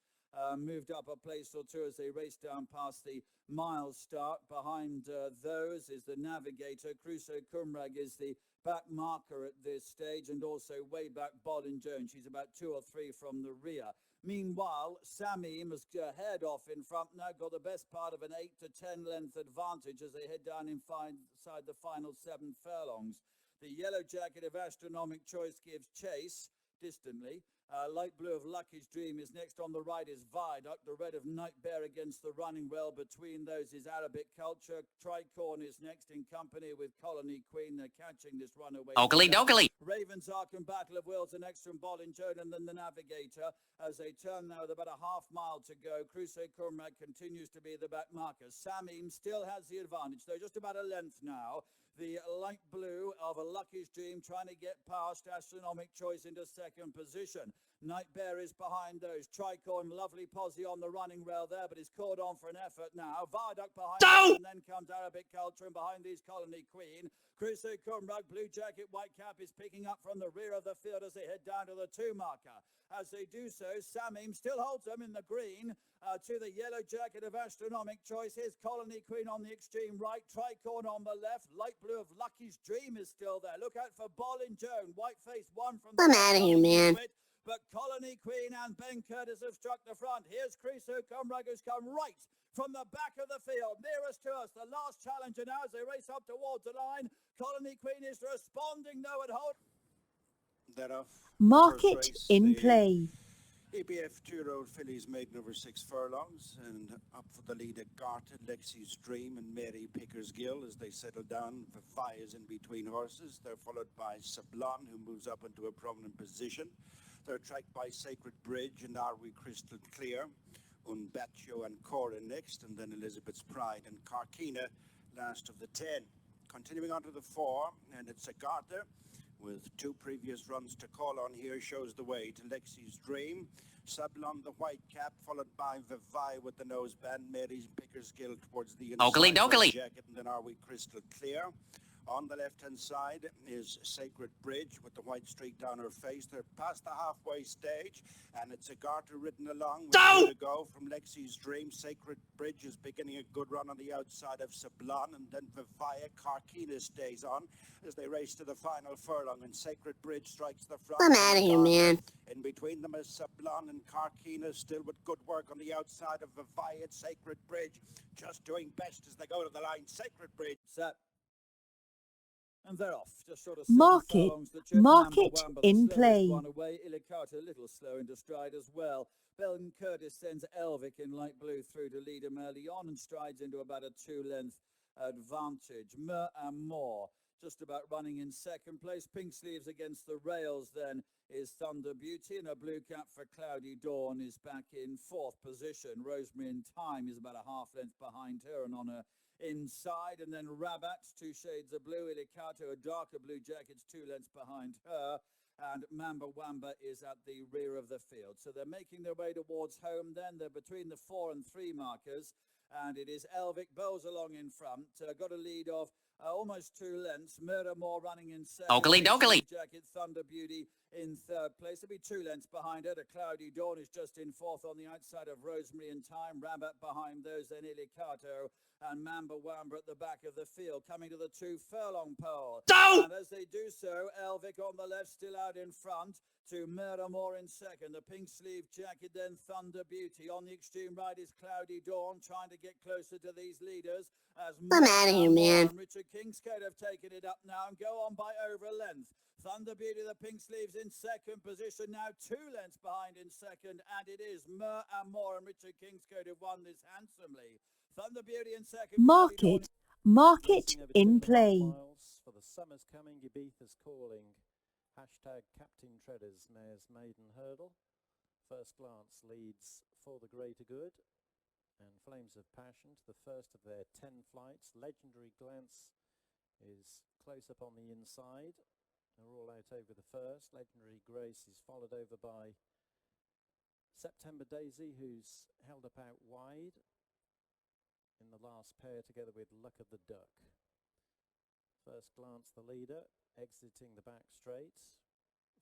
moved up a place or two as they race down past the mile start. Behind those is the Navigator. Crusoe Cumrag is the back marker at this stage, and also way back Bolin Jones. She's about 2 or 3 from the rear. Meanwhile, Samim has head off in front now, got the best part of an 8 to 10 length advantage as they head down inside the final 7 furlongs. The yellow jacket of Astronomic Choice gives chase distantly. Light blue of Lucky's Dream is next. On the right is Viaduct. The red of Night Bear against the running rail. Between those is Arabic Culture. Tricorn is next in company with Colony Queen. They're catching this runaway. Oakley dokley. Raven's Arc and Battle of Wills are next from Bolin Joan, and then the Navigator as they turn now with about a half mile to go. Crusoe Cumrag continues to be the back marker. Samim still has the advantage, though just about a length now. The light blue of a Lucky's Dream trying to get past Astronomic Choice into second position. Night Bear is behind those. Tricorn, lovely posse on the running rail there, but is caught on for an effort now. Viaduct behind them, and then comes Arabic Culture, and behind these Colony Queen. Crusoe Cumrag, blue jacket, white cap is picking up from the rear of the field as they head down to the 2 marker. As they do so, Samim still holds them in the green to the yellow jacket of Astronomic Choice. Here's Colony Queen on the extreme right, Tricorn on the left. Light blue of Lucky's Dream is still there. Look out for Bolin Joan, white face 1 from the I'm out of here, man. But Colony Queen and Ben Curtis have struck the front. Here's Crusoe Cumrag, who's come right from the back of the field, nearest to us. The last challenger now as they race up towards the line. Colony Queen is responding now at hold. Market in play. ABF 2-year-old fillies maiden over 6 furlongs, and up for the lead at Garton, Lexi's Dream and Mary Pickersgill as they settle down. Vify is in between horses. They're followed by Sablon, who moves up into a prominent position. They're tracked by Sacred Bridge and Are We Crystal Clear, Unbatio and Cora next, and then Elizabeth's Pride and Carkina last of the 10. Continuing on to the 4, and it's Agartha with 2 previous runs to call on here, shows the way to Lexi's Dream. Sablon, the white cap, followed by Vivai with the noseband. Mary's Pickersgill towards the inside jacket, and then Are We Crystal Clear. On the left-hand side is Sacred Bridge with the white streak down her face. They're past the halfway stage, and it's a Garter ridden along with 2 to go from Lexi's Dream. Sacred Bridge is beginning a good run on the outside of Sablon, and then Vivaya Carkina stays on as they race to the final furlong, and Sacred Bridge strikes the front. I'm out of here, man. In between them is Sablon and Carkina, still with good work on the outside of Vivaya at Sacred Bridge, just doing best as they go to the line. Sacred Bridge. Set. And they're off. Just sort of Market in play. One away. Ilicata a little slow into stride as well. Ben Curtis sends Elvic in light blue through to lead him early on and strides into about a 2-length advantage. Mer and More just about running in second place. Pink sleeves against the rails then is Thunder Beauty, and a blue cap for Cloudy Dawn is back in 4th position. Rosemary in Time is about a half length behind her and on her inside, and then Rabat, 2 shades of blue. Ilicato, a darker blue jacket's 2 lengths behind her, and Mamba Wamba is at the rear of the field. So they're making their way towards home then. They're between the 4 and 3 markers, and it is Elvic Bowles along in front. Got a lead of Almost 2 lengths. Miramore running in second. Oakley dokley. Jacket Thunder Beauty in third place. There'll be 2 lengths behind her. The Cloudy Dawn is just in fourth on the outside of Rosemary and Time. Rabbit behind those, then Ilicato and Mamba Wamba at the back of the field, coming to the 2 furlong pole. And as they do so, Elvic on the left still out in front. To Miramore in second, the pink sleeve jacket, then Thunder Beauty. On the extreme right is Cloudy Dawn, trying to get closer to these leaders. As I'm out of here, man. And Richard Kingscote have taken it up now and go on by over a length. Thunder Beauty, the pink sleeves in second position, now 2 lengths behind in second, and it is More and Richard Kingscote have won this handsomely. Thunder Beauty in second. Market in play. For the summer's coming, Ibiza's calling. Hashtag Captain Treaders, Mare's Maiden Hurdle. First Glance leads For the Greater Good and Flames of Passion to the first of their 10 flights. Legendary Glance is close up on the inside. They're all out over the first. Legendary Grace is followed over by September Daisy, who's held up out wide in the last pair, together with Luck of the Duck. First Glance, the leader, exiting the back straight.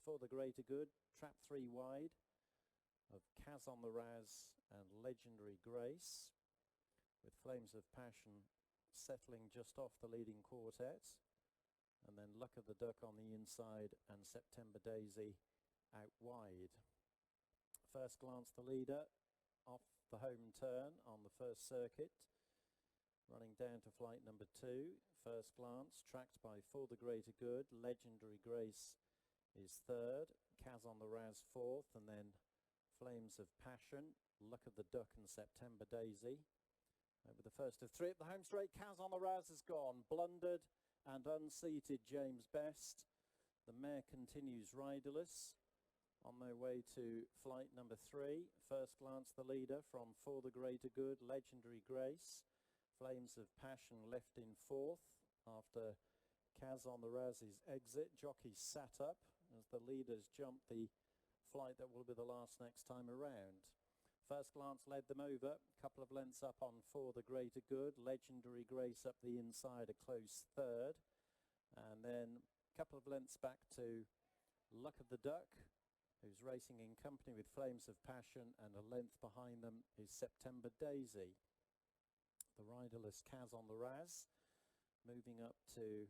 For the Greater Good, trap 3 wide of Kaz on the Raz and Legendary Grace, with Flames of Passion settling just off the leading quartet, and then Luck of the Duck on the inside and September Daisy out wide. First Glance, the leader, off the home turn on the first circuit, running down to flight number 2. First Glance, tracked by For the Greater Good. Legendary Grace is third. Kaz on the Raz fourth, and then Flames of Passion, Luck of the Duck and September Daisy. Over the first of 3 at the home straight, Kaz on the Raz has gone. Blundered and unseated James Best. The mare continues riderless on their way to flight number 3. First Glance, the leader, from For the Greater Good. Legendary Grace. Flames of Passion left in fourth after Kaz on the Raz's exit. Jockeys sat up as the leaders jumped the flight that will be the last next time around. First Glance led them over, a couple of lengths up on For the Greater Good. Legendary Grace up the inside, a close third. And then a couple of lengths back to Luck of the Duck, who's racing in company with Flames of Passion, and a length behind them is September Daisy. The riderless Kaz on the Raz moving up to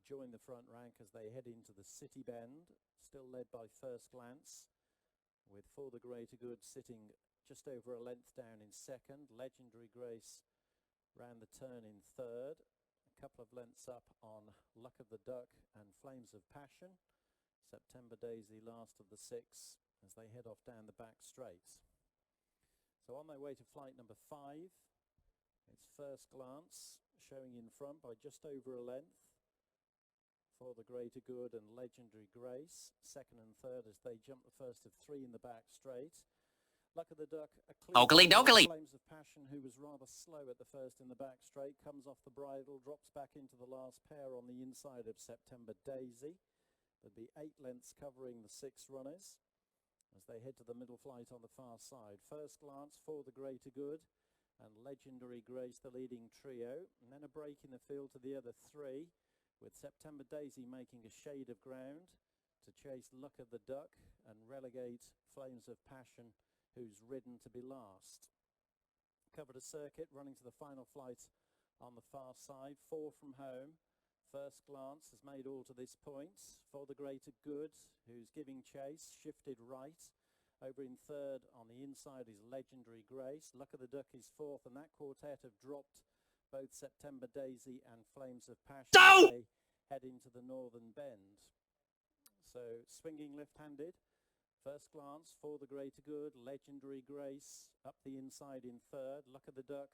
join the front rank as they head into the City Bend, still led by First Glance, with For the Greater Good sitting just over a length down in second. Legendary Grace round the turn in third, a couple of lengths up on Luck of the Duck and Flames of Passion. September Daisy last of the 6 as they head off down the back straight. So on their way to flight number 5, it's First Glance showing in front by just over a length. For the Greater Good and Legendary Grace, second and third as they jump the first of 3 in the back straight. Luck of the Duck, a Oakley dokley. Flames of Passion, who was rather slow at the first in the back straight, comes off the bridle, drops back into the last pair on the inside of September Daisy. There'll be 8 lengths covering the 6 runners as they head to the middle flight on the far side. First Glance, For the Greater Good and Legendary Grace, the leading trio, and then a break in the field to the other 3, with September Daisy making a shade of ground to chase Luck of the Duck and relegate Flames of Passion, who's ridden to be last. Covered a circuit running to the final flight on the far side, 4 from home. First Glance has made all to this point. For the Greater Good, who's giving chase, shifted right. Over in third on the inside is Legendary Grace. Luck of the Duck is fourth, and that quartet have dropped both September Daisy and Flames of Passion as they head into the northern bend. So swinging left-handed. First Glance, For the Greater Good, Legendary Grace up the inside in third. Luck of the Duck,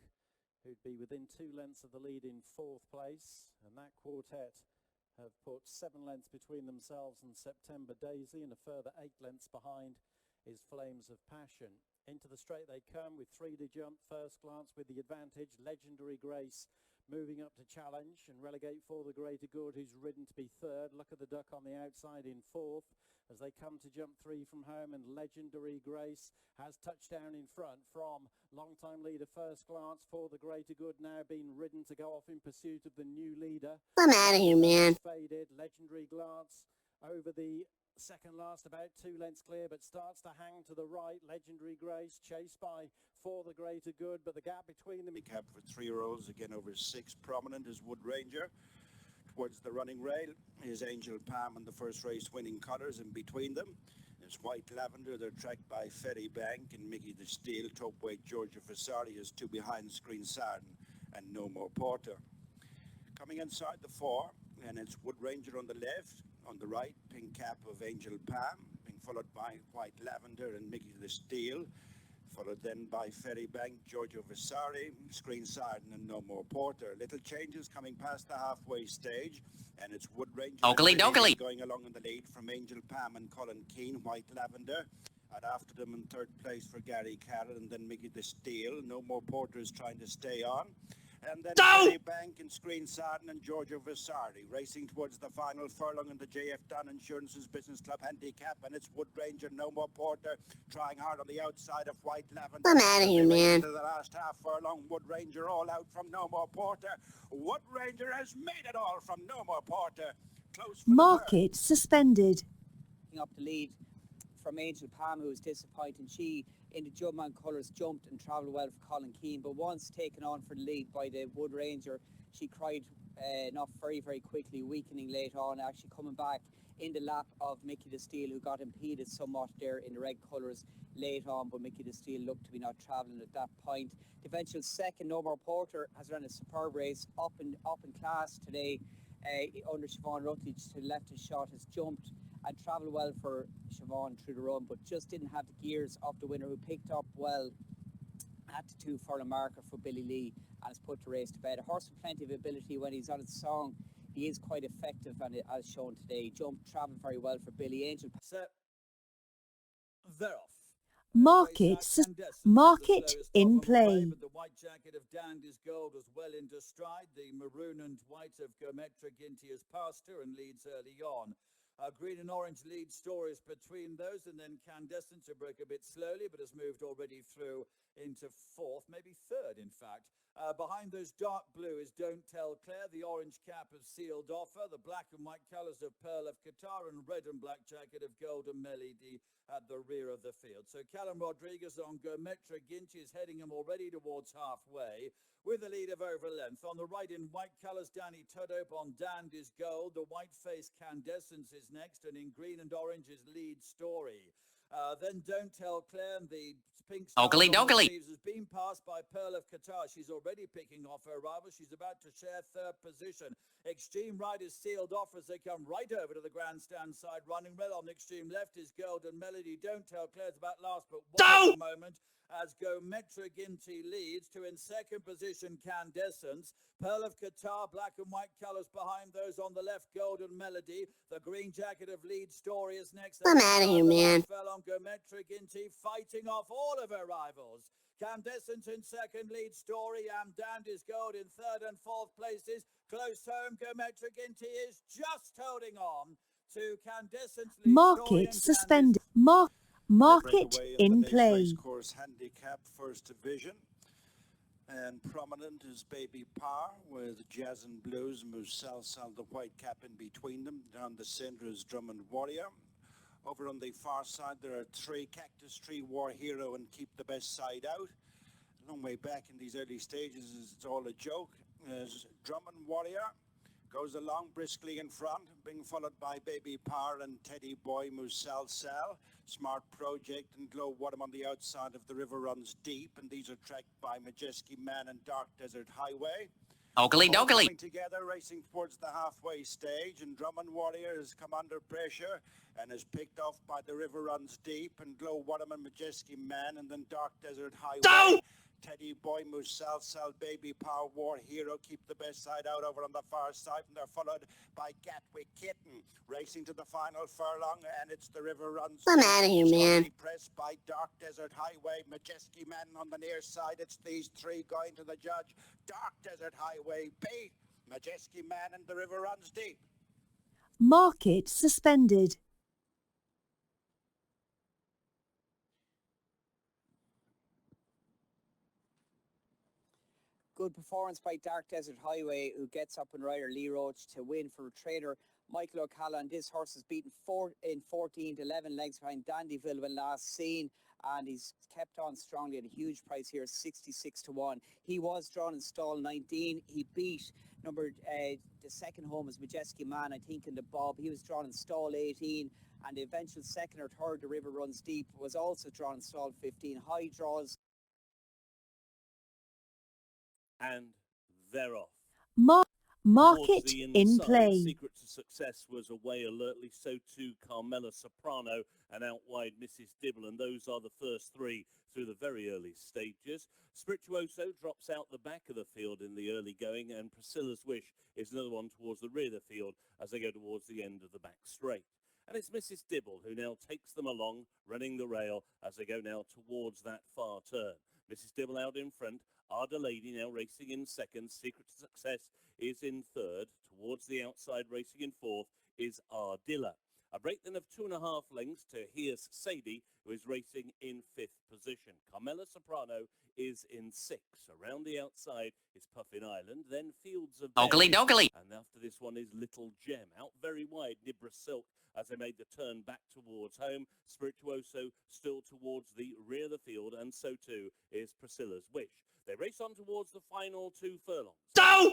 who'd be within 2 lengths of the lead in fourth place, and that quartet have put 7 lengths between themselves and September Daisy, and a further 8 lengths behind is Flames of Passion. Into the straight they come with 3 to jump. First Glance with the advantage. Legendary Grace moving up to challenge and relegate For the Greater Good, who's ridden to be third. Look at the duck on the outside in fourth as they come to jump 3 from home, and Legendary Grace has touchdown in front from long-time leader First Glance. For the Greater Good now being ridden to go off in pursuit of the new leader. I'm out of here, man. Faded. Legendary Glance over the second last, about 2 lengths clear, but starts to hang to the right. Legendary Grace chased by For the Greater Good, but the gap between them. Cap for 3-year-olds, again over 6. Prominent is Wood Ranger. Towards the running rail is Angel Palm and the first race winning colours. In between them is White Lavender. They're tracked by Ferry Bank and Mickey the Steel. Top weight Georgia Fasari is 2 behind Screen Sarden and No More Porter. Coming inside the 4, and it's Wood Ranger on the left. On the right, pink cap of Angel Palm, being followed by White Lavender and Mickey the Steel. Followed then by Ferry Bank, Giorgio Vasari, Screen Sarden and No More Porter. Little changes coming past the halfway stage, and it's Wood Ranger going along in the lead from Angel Palm and Colin Keane. White Lavender, and after them in third place for Gary Carroll, and then Mickey the Steel. No More Porter is trying to stay on. And then Ferry Bank and Screen Sarden and Giorgio Vasari racing towards the final furlong in the JF Dunn Insurance's Business Club Handicap, and it's Wood Ranger, No More Porter, trying hard on the outside of White Lavender. I'm out of here, man. To the last half furlong, Wood Ranger all out from No More Porter. Wood Ranger has made it all from No More Porter. Close for Market suspended. Up the lead from Angel Palm, who was disappointing. She, in the Jumpman colours, jumped and travelled well for Colin Keane, but once taken on for the lead by the Wood Ranger, she cried not very, very quickly, weakening late on, actually coming back in the lap of Mickey the Steel, who got impeded somewhat there in the red colours late on, but Mickey the Steel looked to be not travelling at that point. The eventual second, No More Porter, has run a superb race, up in class today, under Siobhan Rutledge to the left of shot, has jumped and travelled well for Siobhan through the run, but just didn't have the gears of the winner, who picked up well at the 2 furlong marker for Billy Lee and has put the race to bed. A horse with plenty of ability. When he's on his song, he is quite effective, and as shown today, jumped, travelled very well for Billy. Angel. Set. They're off. Market in play. But the white jacket of Dandy's Gold was well into stride. The maroon and white of Gometra Ginty has passed her and leads early on. Green and orange lead stories between those, and then Candescent, who broke a bit slowly but has moved already through into 4th, maybe 3rd in fact. Behind those dark blue is Don't Tell Claire, the orange cap of Sealed Offer, the black and white colours of Pearl of Qatar, and red and black jacket of Golden Melody at the rear of the field. So Callum Rodriguez on Gometra Ginty is heading him already towards halfway, with a lead of over length. On the right in white colours, Danny Tudhope on Dandy's Gold. The white-faced Candescence is next, and in green and orange is Lead Story. Then Don't Tell Claire, and the pink star sleeves has been passed by Pearl of Qatar. She's already picking off her rival. She's about to share 3rd position. Extreme right is Sealed Off as they come right over to the grandstand side. Running well on the extreme left is Golden Melody. Don't Tell Claire's about last, but one at the moment as Gometra Ginty leads. To in 2nd position Candescence. Pearl of Qatar, black and white colours behind those on the left, Golden Melody. The green jacket of Lead Story is next. I'm out of here, man. Fell on Gometra Ginty, fighting off all of her rivals. Candescent in 2nd, Lead Story, and Dandy's Gold in 3rd and 4th places. Close home, Gometra Ginty is just holding on to Candescent's Lead Market suspended. Market in play. Course handicap 1st division, and prominent is Baby Par with Jazz and Blues, Musal the white cap in between them. Down the centre is Drummond Warrior. Over on the far side there are 3, Cactus Tree, War Hero and Keep the Best Side Out. A long way back in these early stages, it's all a joke. As Drummond Warrior goes along briskly in front, being followed by Baby Par and Teddy Boy, Musal Sal, Smart Project and Glow Wadham on the outside of The River Runs Deep, and these are tracked by Majeski Man and Dark Desert Highway. Coming together, racing towards the halfway stage, and Drummond Warrior has come under pressure and is picked off by The River Runs Deep and Glow Wadham and Majeski Man, and then Dark Desert Highway. Teddy Boy, Moose, Sal, Baby, Power, War, Hero, keep the best side out over on the far side, and they're followed by Gatwick Kitten, racing to the final furlong, and it's the River Runs. I'm out of here, man. Pressed by Dark Desert Highway, Majeski Man on the near side. It's these three going to the judge. Dark Desert Highway, beat Majeski Man, and the River Runs deep. Market suspended. Good performance by Dark Desert Highway, who gets up and rider Lee Roach to win for trainer Michael O'Callaghan. This horse has beaten 14 to 11 lengths behind Dandyville when last seen, and he's kept on strongly at a huge price here, 66 to 1. He was drawn in stall 19. He beat the second home is Majeski Man, I think, in the Bob. He was drawn in stall 18, and the eventual second or third, the River Runs Deep, was also drawn in stall 15. High draws. And they're off. Market in play. Secret to Success was away alertly, so too Carmela Soprano and out wide Mrs. Dibble, and those are the first three through the very early stages. Spirituoso drops out the back of the field in the early going, and Priscilla's Wish is another one towards the rear of the field as they go towards the end of the back straight. And it's Mrs. Dibble who now takes them along, running the rail as they go now towards that far turn. Mrs. Dibble out in front. Arda Lady now racing in second. Secret to Success is in third. Towards the outside, racing in fourth, is Ardilla. A break then of 2.5 lengths to Here's Sadie, who is racing in fifth position. Carmela Soprano is in sixth. Around the outside is Puffin Island, then Fields of Oakley dokley. And after this one is Little Gem. Out very wide, Nibra Silk, as they made the turn back towards home. Spirituoso still towards the rear of the field, and so too is Priscilla's Wish. They race on towards the final 2 furlongs.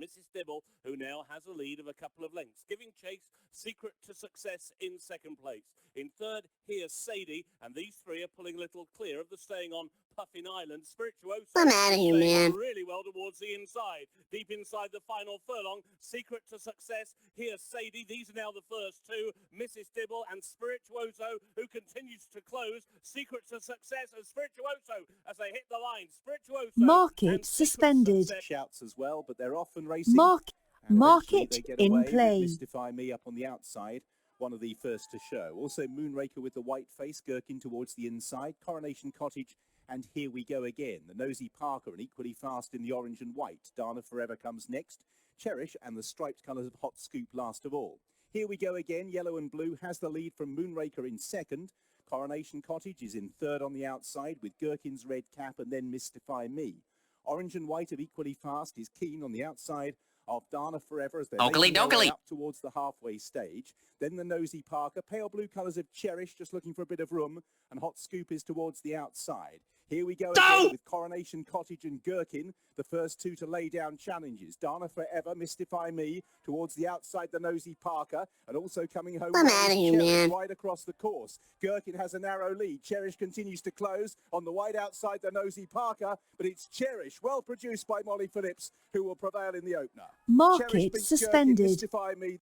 Mrs. Dibble, who now has a lead of a couple of lengths, giving chase. Secret to Success in second place. In third, here's Sadie, and these three are pulling a little clear of the staying on Puffin Island. Spirituoso. I'm out of here, man. Really well towards the inside. Deep inside the final furlong. Secret to Success. Here's Sadie. These are now the first two. Mrs. Dibble and Spirituoso, who continues to close. Secret to Success and Spirituoso as they hit the line. Spirituoso. Market suspended. Shouts as well, but they're off and racing. Market in play. Mystify Me up on the outside, one of the first to show. Also Moonraker with the white face, Gherkin towards the inside, Coronation Cottage, and Here We Go Again. The Nosy Parker and equally fast in the orange and white. Dana Forever comes next. Cherish and the striped colours of Hot Scoop last of all. Here We Go Again, yellow and blue, has the lead from Moonraker in second. Coronation Cottage is in third on the outside with Gherkin's red cap and then Mystify Me. Orange and white of equally fast is Keen on the outside of Dana Forever as they're making their way up towards the halfway stage. Then the Nosy Parker, pale blue colours of Cherish just looking for a bit of room, and Hot Scoop is towards the outside. Here we go again with Coronation Cottage and Gherkin, the first two to lay down challenges. Dana Forever, Mystify Me, towards the outside, the Nosy Parker, and also coming home wide across the course. Gherkin has a narrow lead. Cherish continues to close on the wide outside, the Nosy Parker, but it's Cherish, well produced by Molly Phillips, who will prevail in the opener. Market suspended. Gherkin, Mystify Me.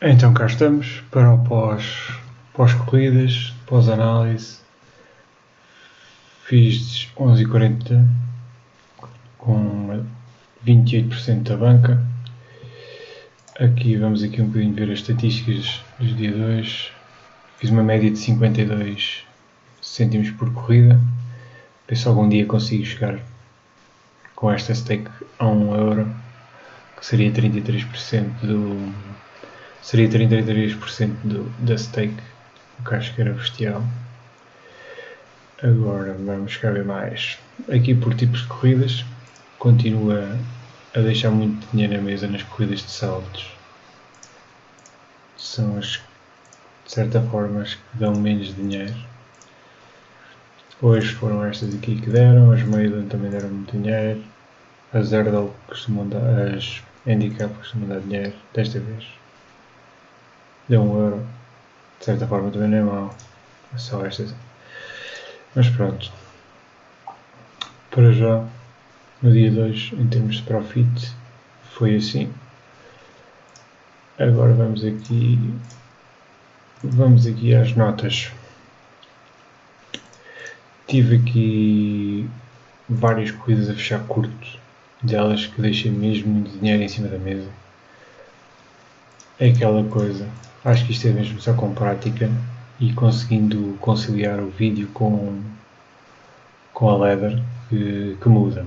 Então cá estamos para o pós-corridas, pós-análise. Fiz 11h40 com 28% da banca. Aqui vamos um bocadinho ver as estatísticas dos dia 2. Fiz uma média de 52 cêntimos por corrida. Ver se algum dia consigo chegar com esta stake a 1 euro, que seria 33% da stake, o que acho que era bestial. Agora vamos cá ver mais. Aqui por tipos de corridas, continua a deixar muito dinheiro na mesa nas corridas de saltos. São as, de certa forma, as que dão menos dinheiro. Hoje foram estas aqui que deram, as Maiden também deram muito dinheiro, as Hurdle costumam dar, as Handicap costumam dar dinheiro, desta vez deu €1, de certa forma também não é mau, é só estas. Mas pronto, para já, no dia 2, em termos de profit, foi assim. Agora vamos aqui às notas. Tive aqui várias corridas a fechar curto, delas que deixei mesmo muito dinheiro em cima da mesa. É aquela coisa, acho que isto é mesmo só com prática e conseguindo conciliar o vídeo com a leather que muda.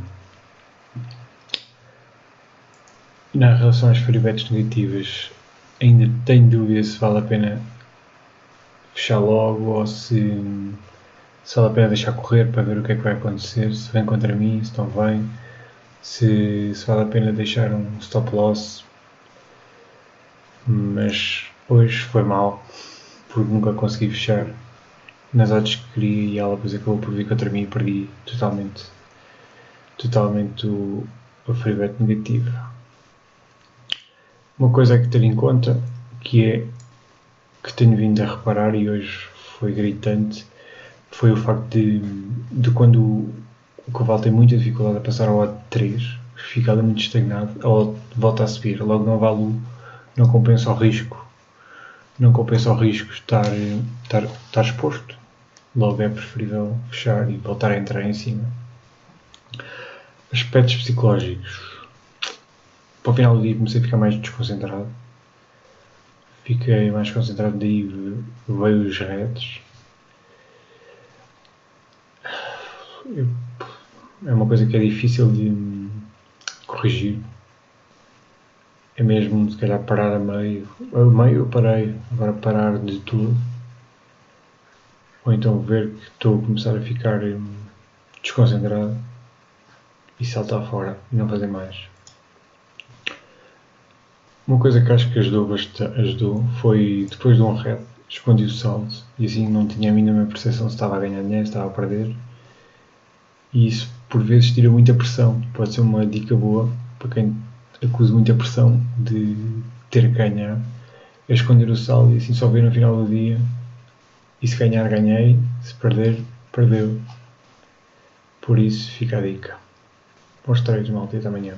Na relação às free bets negativas, ainda tenho dúvida se vale a pena fechar logo ou se vale a pena deixar correr para ver o que é que vai acontecer, se vem contra mim, se não vem, se vale a pena deixar um stop loss. Mas hoje foi mal, porque nunca consegui fechar nas odds que queria e ela depois acabou por vir contra mim e perdi totalmente o free bet negativo. Uma coisa a que ter em conta, que tenho vindo a reparar e hoje foi gritante, foi o facto de quando o cavalo tem muita dificuldade a passar ao odd 3, fica ali muito estagnado, a odd volta a subir, logo não vale, não compensa o risco estar exposto, logo é preferível fechar e voltar a entrar em cima. Aspectos psicológicos. Para o final do dia comecei a ficar mais desconcentrado. Fiquei mais concentrado, daí veio os reds. É uma coisa que é difícil de corrigir. É mesmo, se calhar, parar a meio. A meio eu parei, agora parar de tudo. Ou então ver que estou a começar a ficar desconcentrado e saltar fora e não fazer mais. Uma coisa que acho que ajudou foi, depois de um red, escondi o saldo e assim não tinha a mínima percepção se estava a ganhar dinheiro, se estava a perder. E isso, por vezes, tira muita pressão. Pode ser uma dica boa para quem acusa muita pressão de ter que ganhar. É esconder o saldo e assim só ver no final do dia. E se ganhar, ganhei. Se perder, perdeu. Por isso, fica a dica. Bons treinos, malta, e até amanhã.